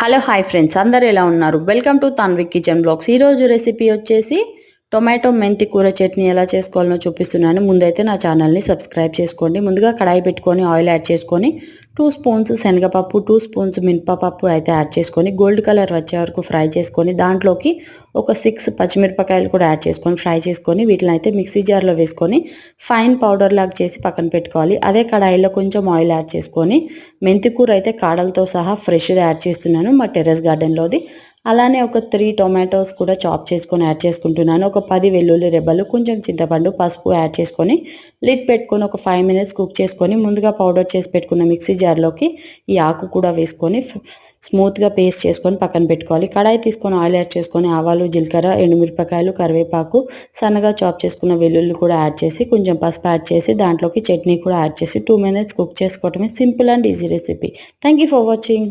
Hello hi friends, అందరు ఎలా ఉన్నారు? Welcome to Tanvik kitchen blogs. ఈరోజు రెసిపీ వచ్చేసి టొమాటో మెంతి కూర చట్నీ ఎలా చేసుకోవాలో చూపిస్తున్నాను. ముందైతే నా ఛానల్ని సబ్స్క్రైబ్ చేసుకోండి. ముందుగా కడాయి పెట్టుకొని ఆయిల్ యాడ్ చేసుకొని 2 స్పూన్స్ శనగపప్పు, 2 స్పూన్స్ మినపప్పు అయితే యాడ్ చేసుకొని గోల్డ్ కలర్ వచ్చే వరకు ఫ్రై చేసుకొని దాంట్లోకి ఒక 6 పచ్చిమిరపకాయలు కూడా యాడ్ చేసుకొని ఫ్రై చేసుకొని వీటిని అయితే మిక్సీ జార్లో వేసుకొని ఫైన్ పౌడర్ లాగా చేసి పక్కన పెట్టుకోవాలి. అదే కడాయిలో కొంచెం ఆయిల్ యాడ్ చేసుకొని మెంతి కూర అయితే కాడలతో సహా ఫ్రెష్గా యాడ్ చేస్తున్నాను మా టెర్రస్ గార్డెన్లోది. అలానే ఒక 3 టొమాటోస్ కూడా చాప్ చేసుకొని యాడ్ చేసుకుంటున్నాను. ఒక 10 వెల్లుల్లి రెబ్బలు, కొంచెం చింతపండు, పసుపు యాడ్ చేసుకొని లిడ్ పెట్టుకొని ఒక 5 మినిట్స్ కుక్ చేసుకొని ముందుగా పౌడర్ చేసి పెట్టుకున్న మిక్సీ జార్లోకి ఈ ఆకు కూడా వేసుకొని స్మూత్గా పేస్ట్ చేసుకొని పక్కన పెట్టుకోవాలి. కడాయి తీసుకొని ఆయిల్ యాడ్ చేసుకొని ఆవాలు, జీలకర్ర, ఎండుమిరపకాయలు, కరివేపాకు, సన్నగా చాప్ చేసుకున్న వెల్లుల్లి కూడా యాడ్ చేసి కొంచెం పసుపు యాడ్ చేసి దాంట్లోకి చట్నీ కూడా యాడ్ చేసి 2 మినిట్స్ కుక్ చేసుకోవటమే. Simple and easy recipe. Thank you for watching.